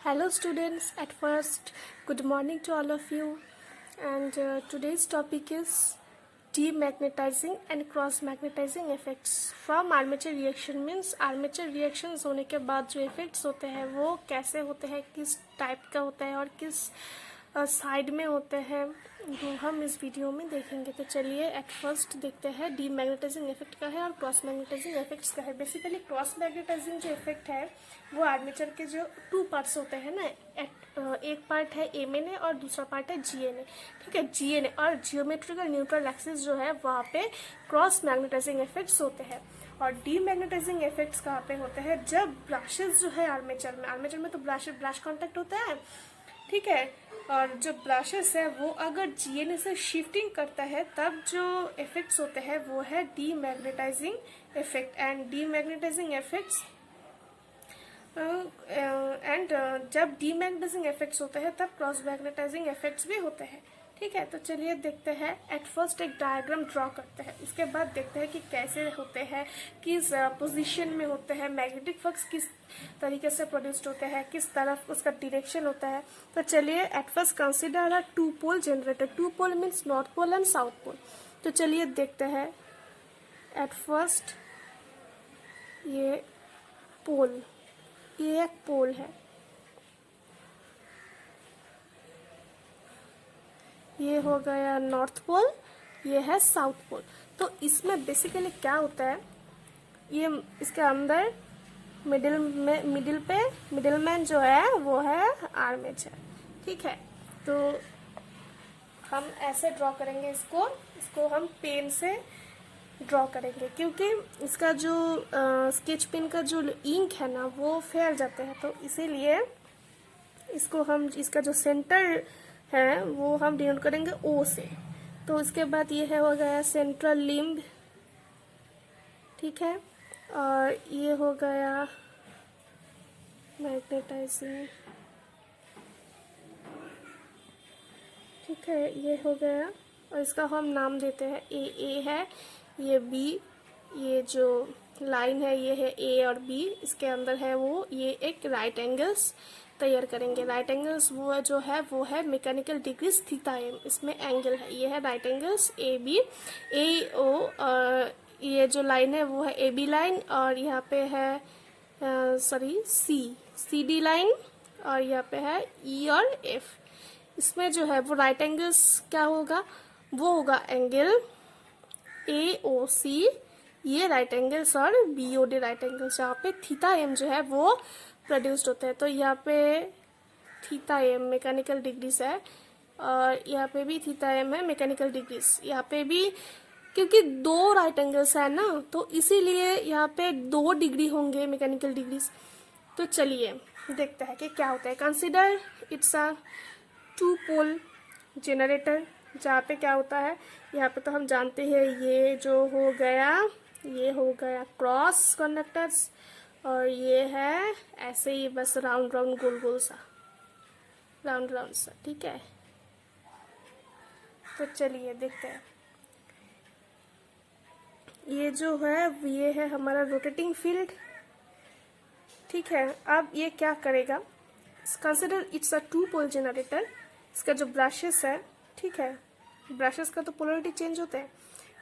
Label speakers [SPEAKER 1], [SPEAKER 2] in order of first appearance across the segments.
[SPEAKER 1] Hello students, at first good morning to all of you, and today's topic is demagnetizing and cross magnetizing effects from armature reaction. means armature reactions होने के बाद जो effects होते हैं वो कैसे होते हैं, किस टाइप का होता है और किस साइड में होते हैं, वो हम इस वीडियो में देखेंगे। तो चलिए एट फर्स्ट देखते हैं डीमैग्नेटाइजिंग इफेक्ट का है और क्रॉस मैग्नेटाइजिंग इफेक्ट्स का है। बेसिकली क्रॉस मैग्नेटाइजिंग जो इफेक्ट है वो आर्मेचर के जो टू पार्ट्स होते हैं ना, एक पार्ट है एमएनए और दूसरा पार्ट है जीएनए। ठीक है, जीएनए और जियोमेट्रिकल न्यूट्रल एक्सिस जो है वहाँ पे क्रॉस मैग्नेटाइजिंग इफेक्ट्स होते हैं। और डीमैग्नेटाइजिंग इफेक्ट्स कहाँ पे होते हैं, जब ब्रशेस जो है आर्मेचर में तो ब्रश कांटेक्ट होता है। ठीक है, और जो ब्रशेस है वो अगर जीएनए से शिफ्टिंग करता है तब जो इफेक्ट्स होते हैं वो है demagnetising effect and demagnetising effects जब डीमैग्नेटाइजिंग इफेक्ट्स होते हैं तब क्रॉस मैग्नेटाइजिंग इफेक्ट्स भी होते हैं। ठीक है, तो चलिए देखते हैं। एट फर्स्ट एक डायग्राम ड्रॉ करते हैं, उसके बाद देखते हैं कि कैसे होते हैं, किस पोजीशन में होते हैं, मैग्नेटिक फ्लक्स किस तरीके से प्रोड्यूस्ड होते हैं, किस तरफ उसका डायरेक्शन होता है। तो चलिए at first consider a two pole generator. Two pole means north pole and south pole. तो चलिए देखते हैं। एट फर्स्ट ये पोल, ये एक पोल है, ये हो गया नॉर्थ पोल, ये है साउथ पोल। तो इसमें बेसिकली क्या होता है, ये इसके अंदर मिडिल मैन जो है वो है आर्मेचर। ठीक है, तो हम ऐसे ड्रॉ करेंगे इसको हम पेन से ड्रॉ करेंगे, क्योंकि इसका जो स्केच पेन का जो इंक है ना वो फैल जाते हैं, तो इसीलिए इसको हम इसका जो सेंटर है वो हम डिनोट करेंगे ओ से। तो इसके बाद ये है हो गया सेंट्रल लिम्ब। ठीक है, और ये हो गया मैग्नेटाइजिंग। ठीक है, ये हो गया और इसका हम नाम देते हैं ए है, ये बी, ये जो लाइन है ये है ए और बी, इसके अंदर है वो ये एक राइट एंगल्स तैयार करेंगे। राइट एंगल्स वो है मैकेनिकल डिग्रीज थीटा एम, इसमें एंगल है, ये है राइट एंगल्स ए बी ए ओ। ये जो लाइन है वो है ए बी लाइन, और यहाँ पे है सी डी लाइन, और यहाँ पे है ई और एफ। इसमें जो है वो राइट एंगल्स क्या होगा, वो होगा एंगल ए ओ सी, ये राइट एंगल्स, और B O D right angles, यहाँ पे थीटा एम जो है वो प्रोड्यूस्ड होते हैं। तो यहाँ पे थीटा एम मैकेनिकल डिग्रीज है, और यहाँ पे भी थीटा एम है मैकेनिकल डिग्रीज। यहाँ पे भी क्योंकि दो राइट एंगल्स है ना, तो इसीलिए यहाँ पे 2 डिग्री होंगे मैकेनिकल डिग्रीज। तो चलिए देखते हैं कि क्या होता है। Consider it's a two pole generator, जहाँ पे क्या होता है, यहाँ पे तो हम जानते हैं ये हो गया क्रॉस कंडक्टर्स, और ये है ऐसे ही बस राउंड गोल सा राउंड सा। ठीक है, तो चलिए देखते हैं। ये है हमारा रोटेटिंग फील्ड। ठीक है, अब ये क्या करेगा, consider it's a two pole generator. इसका जो ब्रशेस है, ठीक है, ब्रशेस का तो पोलरिटी चेंज होता है।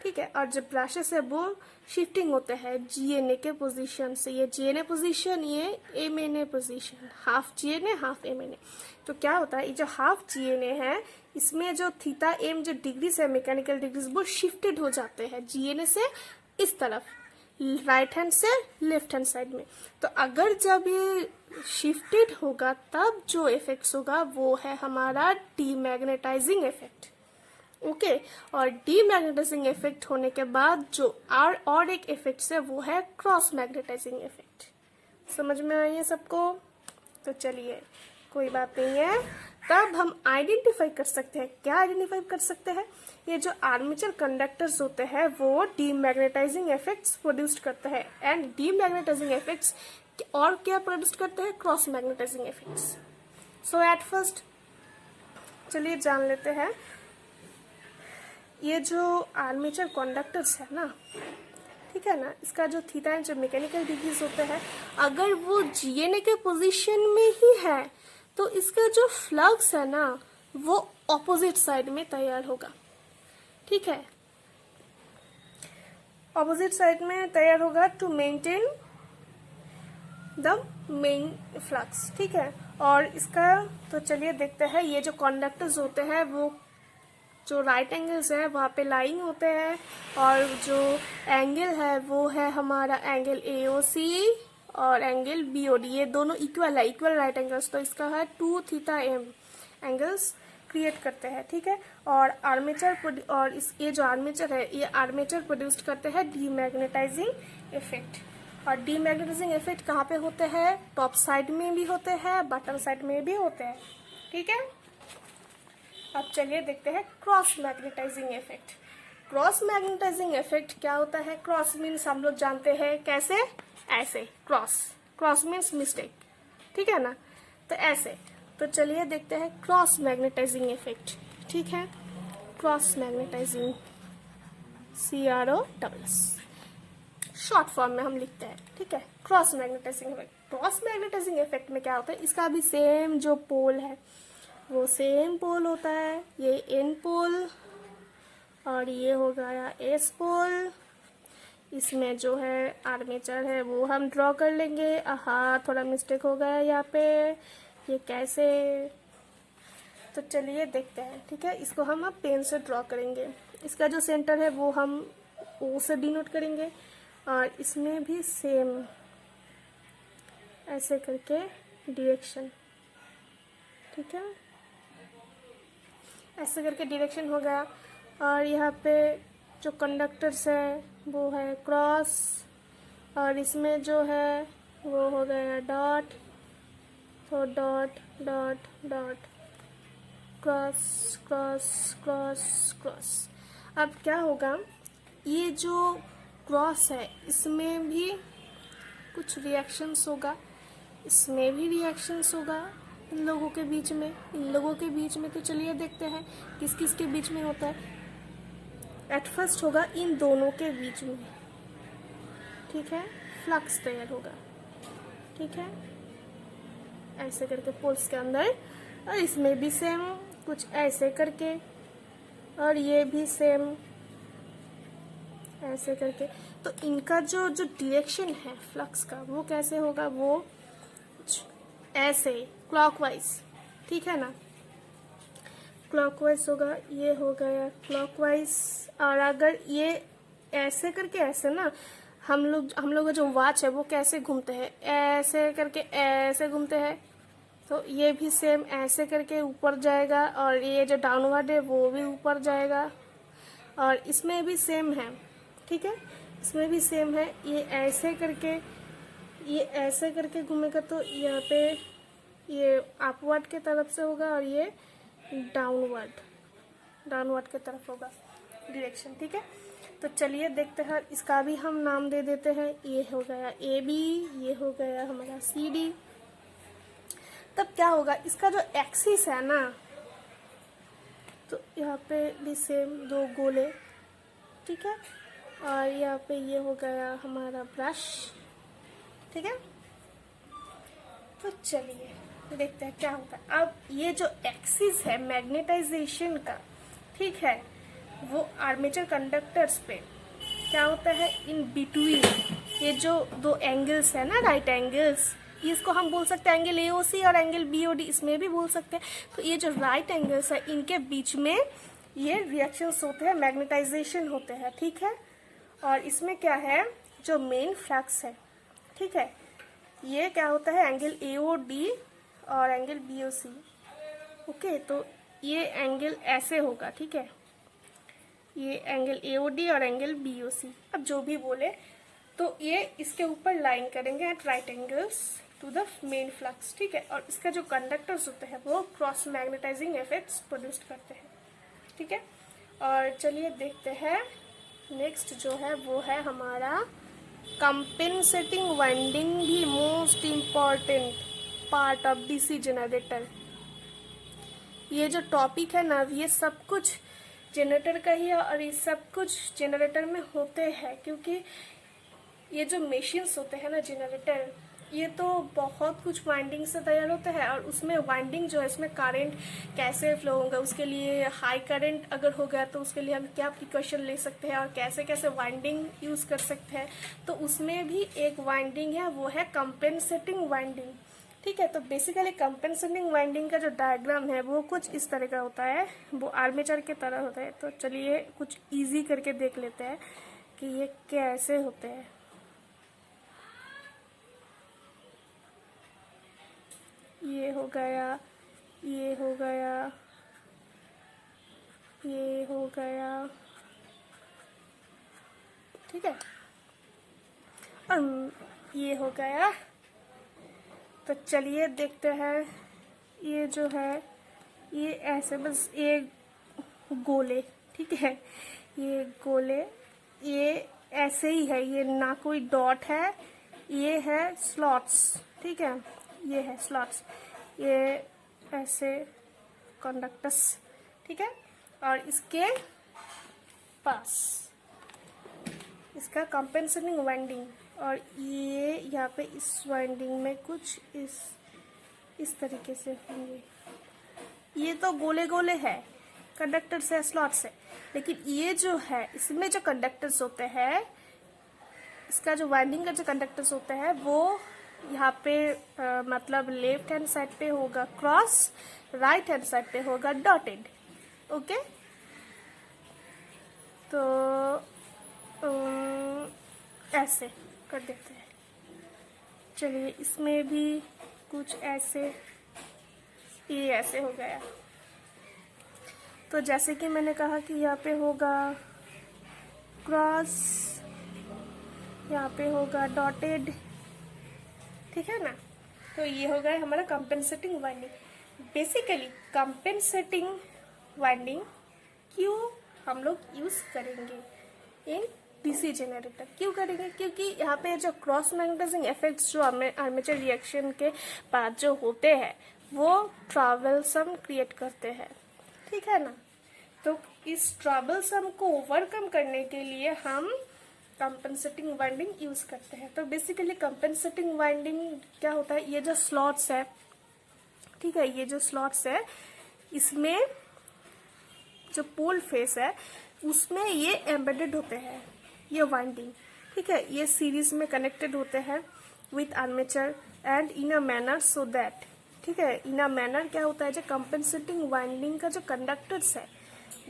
[SPEAKER 1] ठीक है, और जो ब्रशेस है वो शिफ्टिंग होते हैं जीएनए के पोजीशन से, ये जीएनए पोजीशन, ये MNA position, half GNA half MNA. तो क्या होता है, ये जो हाफ जीएनए है इसमें जो थीटा एम जो डिग्रीज है मैकेनिकल डिग्रीज वो शिफ्टेड हो जाते हैं जीएनए से इस तरफ, राइट हैंड से लेफ्ट हैंड साइड में। तो अगर जब ये शिफ्टेड होगा तब जो इफेक्ट्स होगा वो है हमारा डीमैग्नेटाइजिंग इफेक्ट। ओके, और डीमैग्नेटाइजिंग इफेक्ट होने के बाद जो और एक इफेक्ट है वो है क्रॉस मैग्नेटाइजिंग इफेक्ट। समझ में आई है सबको? तो चलिए कोई बात नहीं है, तब हम आइडेंटिफाई कर सकते हैं। क्या आइडेंटिफाई कर सकते हैं, ये जो आर्मेचर कंडक्टर्स होते हैं वो डीमैग्नेटाइजिंग इफेक्ट्स प्रोड्यूस करते हैं, एंड डीमैग्नेटाइजिंग इफेक्ट्स और क्या प्रोड्यूस करते हैं, cross magnetising effects. So at first चलिए जान लेते हैं, ये जो आर्मेचर कंडक्टर्स है ना, ठीक है ना, इसका जो थीटा जो मैकेनिकल डिग्रीज होते हैं, अगर वो जीएनए के पोजीशन में ही है तो इसका जो फ्लक्स है ना वो ऑपोजिट साइड में तैयार होगा, ठीक है, ऑपोजिट साइड में तैयार होगा to maintain the main flux, ठीक है। और इसका तो चलिए देखते हैं, ये जो कंडक्टर्स होते हैं वो जो राइट एंगल्स है वहाँ पे लाइंग होते हैं, और जो एंगल है वो है हमारा एंगल AOC और एंगल BOD, ये दोनों इक्वल है, इक्वल राइट एंगल्स, तो इसका है 2 थीटा m एंगल्स क्रिएट करते हैं, ठीक है। और आर्मेचर और ये जो आर्मेचर है ये आर्मेचर प्रोड्यूस करते हैं डीमैग्नेटाइजिंग इफेक्ट, और डीमैग्नेटाइजिंग इफेक्ट कहाँ पे होते हैं, टॉप साइड में भी होते हैं, बॉटम साइड में भी होते हैं, ठीक है। अब चलिए देखते हैं cross magnetising effect. Cross magnetising effect क्या होता है, क्रॉस मीन्स हम लोग जानते हैं कैसे, ऐसे, क्रॉस मीन्स मिस्टेक, ठीक है ना, तो ऐसे। तो चलिए देखते हैं क्रॉस मैग्नेटाइजिंग इफेक्ट, ठीक है, cross magnetising CROSS short form में हम लिखते हैं, ठीक है, cross magnetising effect. Cross magnetising effect में क्या होता है, इसका भी सेम जो पोल है वो सेम पोल होता है, ये N पोल और ये हो गया S पोल। इसमें जो है आर्मेचर है वो हम ड्रॉ कर लेंगे, हाँ थोड़ा मिस्टेक हो गया यहाँ पे, ये कैसे, तो चलिए देखते हैं, ठीक है। इसको हम अब पेन से ड्रॉ करेंगे, इसका जो सेंटर है वो हम O से डिनोट करेंगे, और इसमें भी सेम ऐसे करके डायरेक्शन, ठीक है, ऐसे करके डायरेक्शन हो गया। और यहाँ पे जो कंडक्टर्स है वो है क्रॉस, और इसमें जो है वो हो गया डॉट, तो dot dot dot, cross cross cross cross. अब क्या होगा, ये जो क्रॉस है इसमें भी कुछ रिएक्शंस होगा, इसमें भी रिएक्शंस होगा, इन लोगों के बीच में, इन लोगों के बीच में। तो चलिए देखते हैं किस किस के बीच में होता है। एट फर्स्ट होगा इन दोनों के बीच में, ठीक है, फ्लक्स तैयार होगा, ठीक है, ऐसे करके पोल्स के अंदर, और इसमें भी सेम कुछ ऐसे करके, और ये भी सेम ऐसे करके। तो इनका जो जो डायरेक्शन है फ्लक्स का वो कैसे होगा, वो ऐसे क्लॉकवाइज, ठीक है ना, क्लॉकवाइज होगा, ये हो गया क्लॉकवाइज। और अगर ये ऐसे करके ऐसे ना, हम लोग का जो वॉच है वो कैसे घूमते हैं, ऐसे करके ऐसे घूमते हैं, तो ये भी सेम ऐसे करके ऊपर जाएगा, और ये जो डाउनवर्ड है वो भी ऊपर जाएगा, और इसमें भी सेम है, ठीक है, इसमें भी सेम है, ये ऐसे करके घूमेगा, तो यहाँ पे ये अपवर्ड के तरफ से होगा, और ये डाउनवर्ड के तरफ होगा डायरेक्शन, ठीक है। तो चलिए देखते हैं, इसका भी हम नाम दे देते हैं, ये हो गया AB, ये हो गया हमारा CD। तब क्या होगा, इसका जो एक्सिस है ना, तो यहाँ पे भी सेम 2 गोले, ठीक है, और यहाँ पे ये हो गया हमारा ब्रश, ठीक है। तो चलिए देखते हैं क्या होता है। अब ये जो एक्सिस है मैग्नेटाइजेशन का, ठीक है, वो आर्मेचर कंडक्टर्स पे क्या होता है, इन बिटवीन ये जो 2 एंगल्स है ना, राइट एंगल्स, इसको हम बोल सकते हैं एंगल AOC और एंगल BOD, इसमें भी बोल सकते हैं। तो ये जो राइट एंगल्स है इनके बीच में ये रिएक्शंस होते हैं, मैग्नेटाइजेशन होते हैं, ठीक है। और इसमें क्या है, जो मेन फ्लक्स है, ठीक है, ये क्या होता है एंगल AOD और एंगल BOC, ओके। तो ये एंगल ऐसे होगा, ठीक है, ये एंगल AOD और एंगल BOC, अब जो भी बोले, तो ये इसके ऊपर लाइन करेंगे at right angles to the main flux, ठीक है। और इसका जो कंडक्टर्स होते हैं वो क्रॉस मैग्नेटाइजिंग इफेक्ट्स प्रोड्यूस करते हैं, ठीक है। और चलिए देखते हैं नेक्स्ट जो है वो है हमारा कंपेंसेटिंग वाइंडिंग, भी most important part of DC generator. ये जो टॉपिक है ना, ये सब कुछ जनरेटर का ही है, और ये सब कुछ जनरेटर में होते हैं, क्योंकि ये जो मशीन्स होते हैं ना जनरेटर, ये तो बहुत कुछ वाइंडिंग से तैयार होता है, और उसमें वाइंडिंग जो है इसमें करंट कैसे फ्लो होगा, उसके लिए हाई करंट अगर हो गया तो उसके लिए हम क्या प्रिकॉशन ले सकते हैं और कैसे कैसे वाइंडिंग यूज़ कर सकते हैं। तो उसमें भी एक वाइंडिंग है, वो है कंपेंसेटिंग वाइंडिंग। ठीक है, तो बेसिकली कंपेंसेटिंग वाइंडिंग का जो डायग्राम है वो कुछ इस तरह का होता है, वो आर्मेचर की तरह होता है। तो चलिए कुछ ईजी करके देख लेते हैं कि ये कैसे होते हैं। ये हो गया, ये हो गया, ये हो गया, ठीक है, ये हो गया। तो चलिए देखते हैं, ये जो है ये ऐसे बस एक गोले, ठीक है, ये गोले, ये ऐसे ही है, ये ना कोई डॉट है, ये है स्लॉट्स, ठीक है, ये है स्लॉट्स, ये ऐसे कंडक्टर्स, ठीक है, और इसके पास इसका कंपेंसेटिंग वाइंडिंग, और ये यहाँ पे इस वाइंडिंग में कुछ इस तरीके से होंगे। ये तो गोले गोले है, कंडक्टर्स है, स्लॉट्स है, लेकिन ये जो है इसमें जो कंडक्टर्स होते हैं, इसका जो वाइंडिंग का जो कंडक्टर्स होते हैं वो यहाँ पे मतलब लेफ्ट हैंड साइड पे होगा क्रॉस, राइट हैंड साइड पे होगा डॉटेड। ओके, तो ऐसे कर देते हैं। चलिए इसमें भी कुछ ऐसे, ये ऐसे हो गया। तो जैसे कि मैंने कहा कि यहाँ पे होगा क्रॉस, यहाँ पे होगा डॉटेड, ठीक है ना। तो ये हो गया हमारा compensating winding. Basically compensating winding क्यों हम लोग यूज करेंगे इन डीसी जनरेटर, क्यों करेंगे? क्योंकि यहाँ पे जो क्रॉस मैग्नेटाइजिंग इफेक्ट्स जो आर्मेचर रिएक्शन के बाद जो होते हैं वो ट्रैवलसम क्रिएट करते हैं, ठीक है ना। तो इस ट्रैवलसम को ओवरकम करने के लिए हम कंपेंसेटिंग वाइंडिंग यूज करते हैं। तो बेसिकली कंपेंसेटिंग वाइंडिंग क्या होता है, ये जो स्लॉट्स है, ठीक है, ये जो स्लॉट्स है इसमें जो पोल फेस है उसमें ये एम्बेडेड होते हैं ये वाइंडिंग, ठीक है, ये सीरीज में कनेक्टेड होते हैं with armature and in a manner so that, ठीक है, इन अ मैनर क्या होता है, जो कंपेंसेटिंग वाइंडिंग का जो कंडक्टर्स है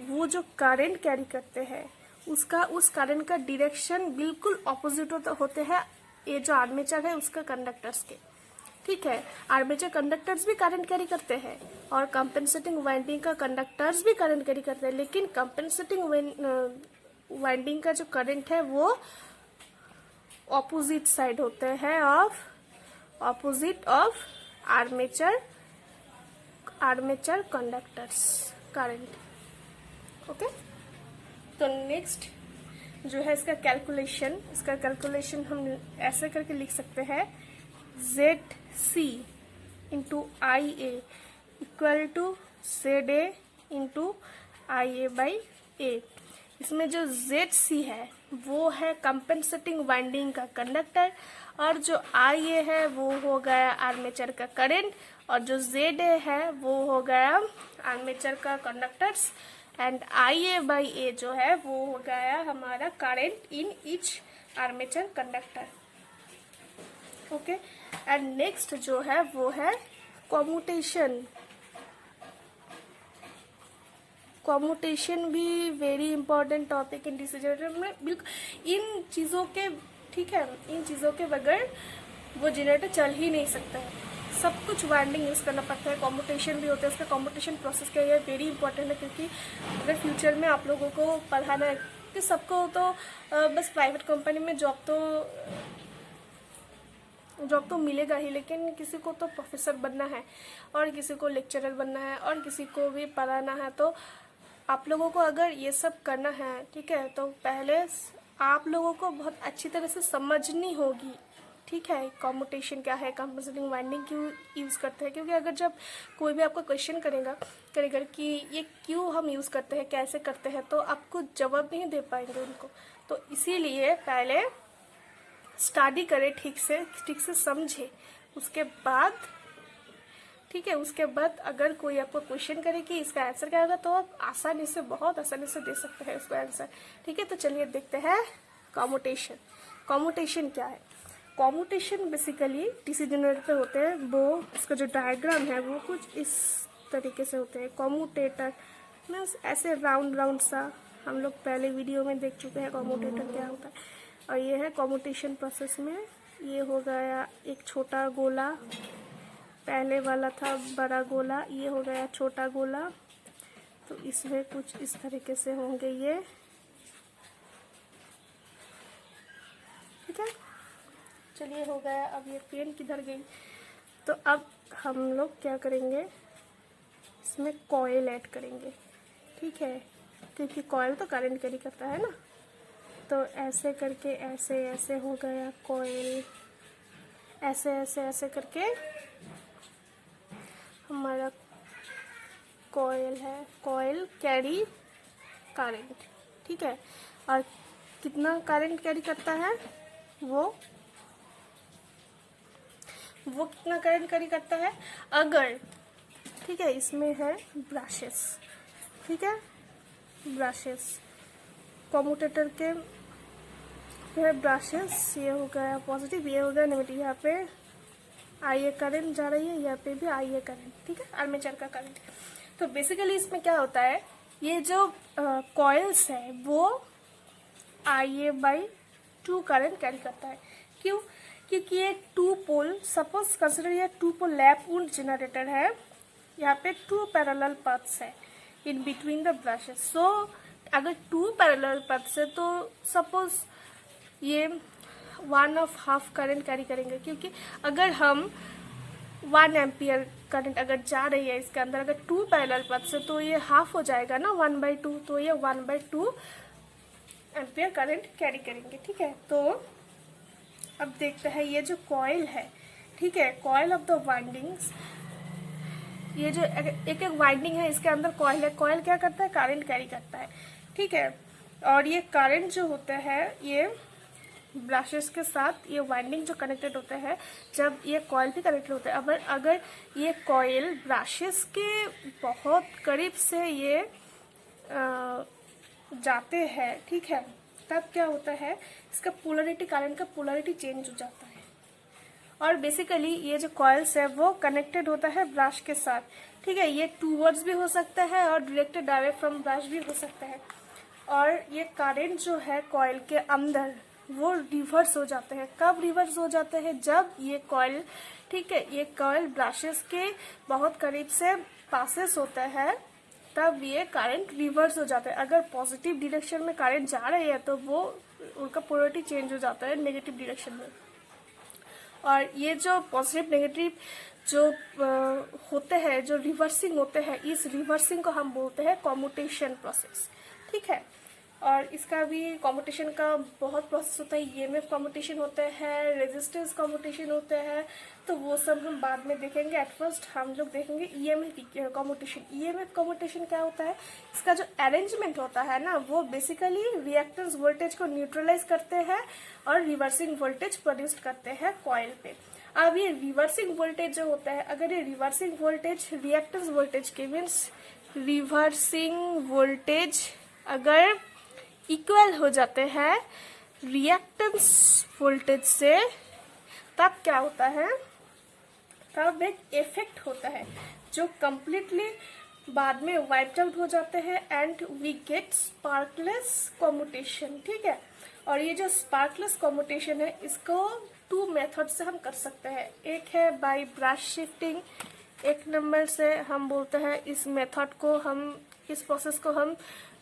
[SPEAKER 1] वो जो करंट कैरी करते हैं उसका उस करंट का डायरेक्शन बिल्कुल ऑपोजिट होते हैं ये जो आर्मेचर है उसका कंडक्टर्स के, ठीक है। आर्मेचर कंडक्टर्स भी करंट कैरी करते हैं और कंपेंसेटिंग वाइंडिंग का कंडक्टर्स भी करंट कैरी करते हैं, लेकिन कंपेंसेटिंग वाइंडिंग का जो करंट है वो ऑपोजिट साइड होते हैं opposite of armature conductors current. Okay, तो नेक्स्ट जो है इसका कैलकुलेशन हम ऐसे करके लिख सकते हैं, ZC into IA equal to ZA into IA/A। इसमें जो ZC है वो है कंपेंसेटिंग वाइंडिंग का कंडक्टर, और जो IA है वो हो गया आर्मेचर का करंट, और जो ZA है वो हो गया आर्मेचर का कंडक्टर्स, एंड IA/A जो है वो हो गया हमारा current in each armature conductor. Okay, and next जो है वो है कॉम्यूटेशन भी very important topic in DC generator में। बिल्कुल इन चीज़ों के, ठीक है, इन चीज़ों के बगैर वो जनरेटर चल ही नहीं सकता है, सब कुछ वाइंडिंग यूज़ करना पड़ता है। कॉम्यूटेशन भी होता है, उसका कॉम्यूटेशन प्रोसेस क्या है वेरी इंपॉर्टेंट है, क्योंकि अगर फ्यूचर में आप लोगों को पढ़ाना है कि सबको तो बस प्राइवेट कंपनी में जॉब तो मिलेगा ही, लेकिन किसी को तो प्रोफेसर बनना है और किसी को लेक्चरर बनना है और किसी को भी पढ़ाना है। तो आप लोगों को अगर ये सब करना है, ठीक है, तो पहले आप लोगों को बहुत अच्छी तरह से समझनी होगी, ठीक है, कॉम्यूटेशन क्या है, कंपेंसेटिंग वाइंडिंग क्यों यूज़ करते हैं। क्योंकि अगर जब कोई भी आपको क्वेश्चन करेगा कि ये क्यों हम यूज़ करते हैं, कैसे करते हैं, तो आपको जवाब नहीं दे पाएंगे उनको। तो इसीलिए पहले स्टडी करें, ठीक से समझे, उसके बाद ठीक है, उसके बाद अगर कोई आपको क्वेश्चन करे कि इसका आंसर क्या होगा, तो आप आसानी से, बहुत आसानी से दे सकते हैं उसका आंसर। ठीक है, तो चलिए देखते हैं कॉम्यूटेशन। कॉम्यूटेशन क्या है? कॉम्यूटेशन बेसिकली टीसी जनरेटर होते हैं, वो इसका जो डायग्राम है वो कुछ इस तरीके से होते हैं। कॉम्यूटेटर मीन्स ऐसे राउंड राउंड सा, हम लोग पहले वीडियो में देख चुके हैं कॉम्यूटेटर क्या होता है। और ये है कॉम्यूटेशन प्रोसेस में, ये हो गया एक छोटा गोला, पहले वाला था बड़ा गोला, ये हो गया छोटा गोला। तो इसमें कुछ इस तरीके से होंगे ये। ठीक है, चलिए हो गया। अब ये पेन किधर गई? तो अब हम लोग क्या करेंगे, इसमें कॉइल ऐड करेंगे। ठीक है, क्योंकि कॉइल तो करंट कैरी करता है ना। तो ऐसे करके ऐसे ऐसे हो गया कॉइल, ऐसे ऐसे ऐसे करके हमारा कॉइल है। Coil carry current. ठीक है, और कितना करंट कैरी करता है वो कितना करंट कैरी करता है? अगर ठीक है, इसमें है ब्रशेस। ठीक है, ब्रशेस कॉम्यूटेटर के है ब्रशेस। ये हो गया पॉजिटिव, ये हो गया नेगेटिव। यहाँ पे आई करंट जा रही है, यहाँ पे भी आई करंट। ठीक है, आर्मेचर का करंट। तो बेसिकली इसमें क्या होता है, ये जो कॉइल्स है वो IA/2 करंट कैरी करता है। क्यों? क्योंकि ये 2 पोल, सपोज कंसिडर ये 2 पोल लैप वुंड जनरेटर है। यहाँ पे 2 पैरेलल पाथ्स है इन बिटवीन द ब्रशेस। सो अगर 2 पैरेलल पाथ्स है तो सपोज ये 1/2 करंट कैरी करेंगे, क्योंकि अगर हम 1 एम्पियर करंट अगर जा रही है इसके अंदर, अगर 2 पैरेलल पाथ्स है तो ये हाफ हो जाएगा ना 1/2, तो ये 1/2 एम्पियर करंट कैरी करेंगे। ठीक है, तो अब देखते हैं ये जो कॉइल है। ठीक है, कॉइल ऑफ द वाइंडिंग्स, ये जो एक एक वाइंडिंग है इसके अंदर कॉइल है। कॉइल क्या करता है? करंट कैरी करता है। ठीक है, और ये करंट जो होता है ये ब्रशेस के साथ, ये वाइंडिंग जो कनेक्टेड होते हैं, जब ये कॉइल भी कनेक्टेड होते हैं, अगर ये कॉइल ब्रशेस के बहुत करीब से ये जाते हैं, ठीक है, तब क्या होता है, इसका पोलरिटी, करंट का पोलरिटी चेंज हो जाता है। और बेसिकली ये जो कॉइल्स है वो कनेक्टेड होता है ब्रश के साथ। ठीक है, ये टूवर्ड्स भी हो सकता है और डायरेक्टेड डायरेक्ट फ्रॉम ब्रश भी हो सकता है। और ये करंट जो है कॉइल के अंदर वो रिवर्स हो जाते हैं। कब रिवर्स हो जाते हैं? जब ये कॉइल, ठीक है, ये कॉइल ब्रशेस के बहुत करीब से पासेस होता है, तब ये करंट रिवर्स हो जाता है। अगर पॉजिटिव डायरेक्शन में करंट जा रही है तो वो उनका पोलरिटी चेंज हो जाता है नेगेटिव डायरेक्शन में। और ये जो पॉजिटिव नेगेटिव जो होते हैं, जो रिवर्सिंग होते हैं, इस रिवर्सिंग को हम बोलते हैं कॉम्यूटेशन प्रोसेस। ठीक है, और इसका भी कॉम्यूटेशन का बहुत प्रोसेस होता है। ईएमएफ कॉम्यूटेशन होते हैं, रेजिस्टेंस कॉम्यूटेशन होते हैं, तो वो सब हम बाद में देखेंगे। एट फर्स्ट हम लोग देखेंगे ईएमएफ कॉम्यूटेशन। ईएमएफ कॉम्यूटेशन क्या होता है? इसका जो अरेंजमेंट होता है ना, वो बेसिकली रिएक्टेंस वोल्टेज को न्यूट्रलाइज करते हैं और रिवर्सिंग वोल्टेज प्रोड्यूस करते हैं कॉइल पे। अब ये रिवर्सिंग वोल्टेज जो होता है, अगर ये रिवर्सिंग वोल्टेज रिएक्टेंस वोल्टेज के मीन्स रिवर्सिंग वोल्टेज अगर इक्वल हो जाते हैं रिएक्टेंस वोल्टेज से, तब क्या होता है, तब एक इफेक्ट होता है जो कंप्लीटली बाद में वाइप्ड आउट हो जाते हैं एंड वी गेट स्पार्कलेस कॉम्यूटेशन। ठीक है, और ये जो स्पार्कलेस कॉम्यूटेशन है इसको 2 मेथड से हम कर सकते हैं। एक है बाय ब्रश शिफ्टिंग, एक नंबर से हम बोलते हैं इस मेथड को, हम इस प्रोसेस को हम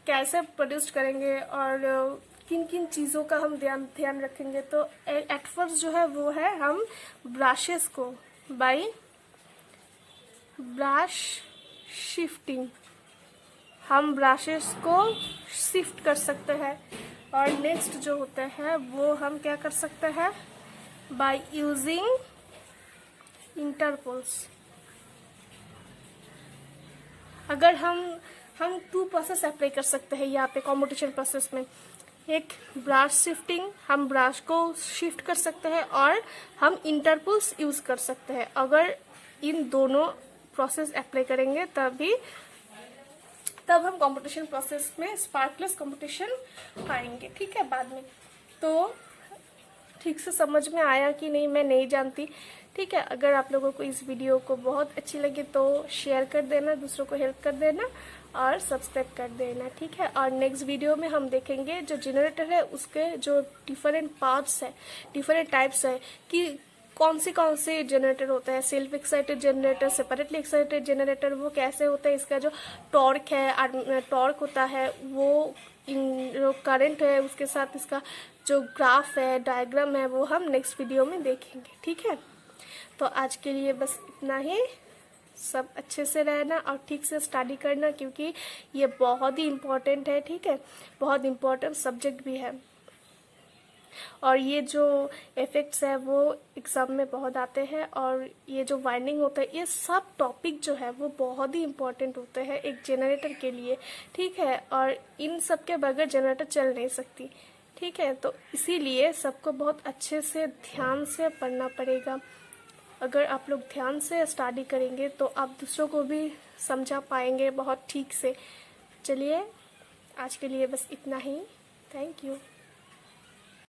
[SPEAKER 1] कैसे प्रोड्यूस करेंगे और किन किन चीज़ों का हम ध्यान रखेंगे। तो एट फर्स्ट जो है वो है हम ब्रशेस को बाय ब्रश शिफ्टिंग हम ब्रशेस को शिफ्ट कर सकते हैं। और नेक्स्ट जो होता है वो हम क्या कर सकते हैं, बाय यूजिंग इंटरपोल्स। अगर हम 2 प्रोसेस अप्लाई कर सकते हैं यहाँ पे कॉम्यूटेशन प्रोसेस में। एक ब्रश शिफ्टिंग, हम ब्रश को शिफ्ट कर सकते हैं और हम इंटरपोल्स यूज कर सकते हैं। अगर इन दोनों प्रोसेस अप्लाई करेंगे तब हम कंपटीशन प्रोसेस में स्पार्कलेस कंपटीशन पाएंगे। ठीक है, बाद में। तो ठीक से समझ में आया कि नहीं मैं नहीं जानती। ठीक है, अगर आप लोगों को इस वीडियो को बहुत अच्छी लगी तो शेयर कर देना, दूसरों को हेल्प कर देना और सब्सक्राइब कर देना। ठीक है, और नेक्स्ट वीडियो में हम देखेंगे जो जनरेटर है उसके जो डिफरेंट पार्ट्स है, डिफरेंट टाइप्स है कि कौन से जनरेटर होता है, self excited generator, separately excited generator, वो कैसे होता है, इसका जो टॉर्क है, टॉर्क होता है, वो जो करंट है उसके साथ इसका जो ग्राफ है, डायग्राम है, वो हम नेक्स्ट वीडियो में देखेंगे। ठीक है, तो आज के लिए बस इतना ही। सब अच्छे से रहना और ठीक से स्टडी करना, क्योंकि ये बहुत ही इम्पोर्टेंट है। ठीक है, बहुत इम्पोर्टेंट सब्जेक्ट भी है और ये जो इफेक्ट्स है वो एग्जाम में बहुत आते हैं और ये जो वाइंडिंग होता है, ये सब टॉपिक जो है वो बहुत ही इम्पोर्टेंट होते हैं एक जनरेटर के लिए। ठीक है, और इन सब के बगैर जनरेटर चल नहीं सकती। ठीक है, तो इसीलिए सबको बहुत अच्छे से ध्यान से पढ़ना पड़ेगा। अगर आप लोग ध्यान से स्टडी करेंगे तो आप दूसरों को भी समझा पाएंगे बहुत ठीक से। चलिए, आज के लिए बस इतना ही। Thank you.